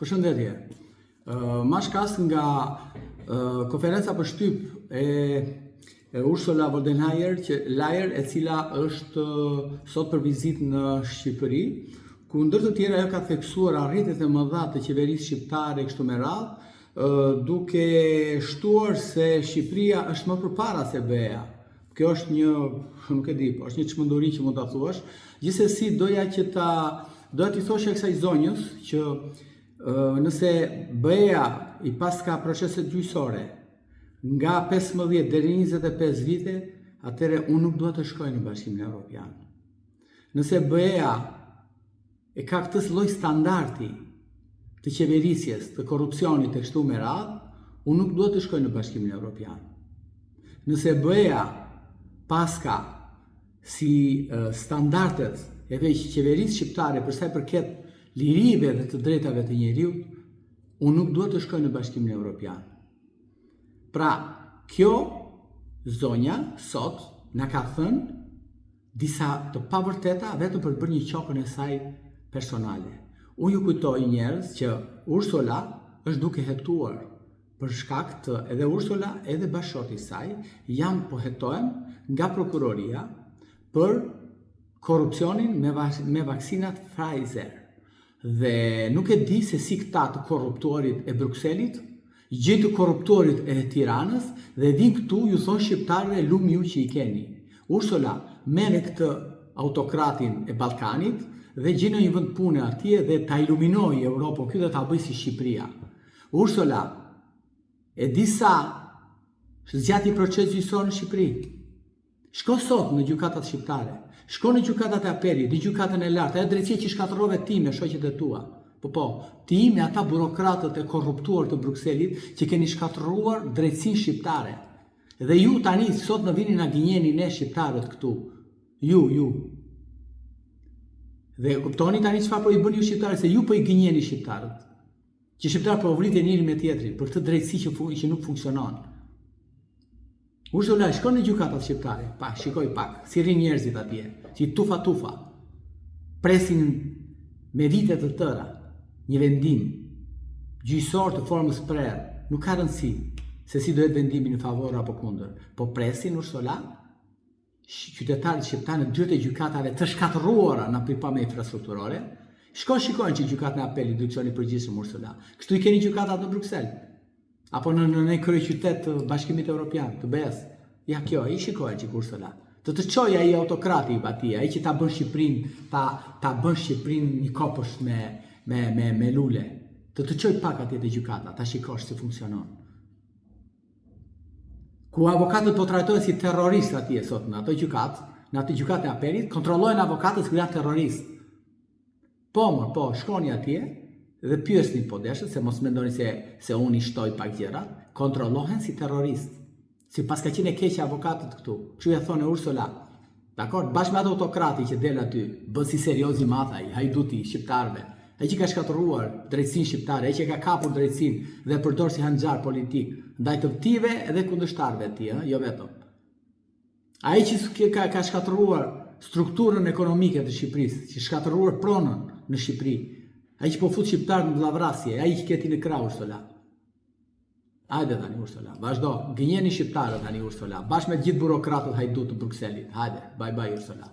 Përshëndetje. Ma shkas nga konferenca për shtyp e Ursula von der Leyen, e cila është sot për vizitë në Shqipëri, ku ndër të tjera ajo ka theksuar arritjet e mëdha të qeverisë shqiptare kështu me radhë, duke shtuar se Shqipëria është më përpara se BE-ja. Kjo është një, nuk e di, është një çmenduri që mund ta thuash. Gjithsesi doja t'i thoshe kësaj zonjës që nëse BE-ja i pas ka proceset gjyqësore nga 15 deri 25 vite, atëre unë nuk dua të shkoj në Bashkimin Evropian. Nëse BE-ja e ka këtë lloj standardi të qeverisjes, të korrupsionit e kështu me radhë, unë nuk dua të shkoj në Bashkimin Evropian. Nëse BE-ja paska si standardet e qeverisë shqiptare për sa i përket lirive dhe të drejtave të njeriut, unë nuk dua të shkoj në Bashkimin Evropian. Pra, kjo zonja sot na ka thënë disa të pavërteta vetëm për bërë një qokën e saj personale. Unë ju kujtoj njerëz që Ursula është duke hetuar për shkak të edhe Ursula edhe bashkëshorti i saj janë po hetohen nga prokuroria për korrupsionin me vaksinat Pfizer. Dhe nuk e di se si këta të korruptorit e Brukselit, gjithë të korruptorit e Tiranës, dhe vin këtu ju thonë shqiptarëve lumi ju që i keni. Ursula merre këtë autokratin e Ballkanit dhe gjenë një vend pune atje dhe ta iluminoi Europën këtu dhe ta bëj si Shqipëria. Ursula e di sa zgjati proces gjyqësor në Shqipëri. Shko sot në gjykatat shqiptare. Shko në gjykatat e apelit, në gjykatën e lartë, ajo drejtësia që shkatërrove ti me shoqet e tua. Ti me ata burokratët e korruptuar të Brukselit që keni shkatërruar drejtësinë shqiptare. Dhe ju tani sot në vini na gënjeni ne shqiptarët këtu. Ju. Dhe kuptoni tani çfarë po i bëni ju shqiptarët, se ju po i gënjeni shqiptarët. Që shqiptarët po vriten njëri me tjetrin për këtë drejtësi që nuk funksionon. Ursula shkon në gjykatat shqiptare, shikoj pak, si rrin njerëzit atje, si tufa, presin me vite të tëra, një vendim, gjyqësor të formës prerë, nuk ka rëndësi se si dohet vendimi në favor apo kundër, po presin Ursula, qytetarët shqiptarë në dyert e gjykatave të shkatërruara në pripame infrastrukturore, shikojnë që gjykatën e apelit, Dyrekcioni i Përgjithshëm Ursula, kështu i keni gjykatat në Bruksel. Apo në një kryeqytet të Bashkimit Evropian, të BE-s. Ja kjo, i shikojnë që Ursula. Të çojë ai autokrati i atij, ai që ta bën Shqipërinë një kopësht me lule. Të çojë pak atje te gjykata, ta shikosh si funksionon. Ku avokatët po trajtohen si terroristë atje sot në ato gjykatë e apelit, kontrollojnë avokatët që janë terroristë. Po, shkoni atje dhe pyesni po deshët, se mos mendoni se unë i shtoj pak gjëra, kontrollohen si terroristë. Si pas ka qenë e keqe avokatët këtu, që ja thonë Ursula, dakor, bashkë me ato autokrati që del aty, bën si serioz i madh ai, hajduti shqiptarëve, ai që ka shkatërruar drejtësinë shqiptare, ai që ka kapur drejtësinë dhe përdor si hanxhar politik ndaj të tive edhe kundërshtarëve të tij, jo vetëm. Ai që ka shkatërruar strukturën ekonomike të Shqipërisë, që shkatërruar pronën në Shqipëri, ai që po fut shqiptarët në vllavrasje, ai që keti në krah Ursula. Hajde tani Ursula, vazhdo, gënjeni shqiptarët tani Ursula, bashkë me gjithë burokratët hajdut të Brukselit. Hajde, bye Ursula.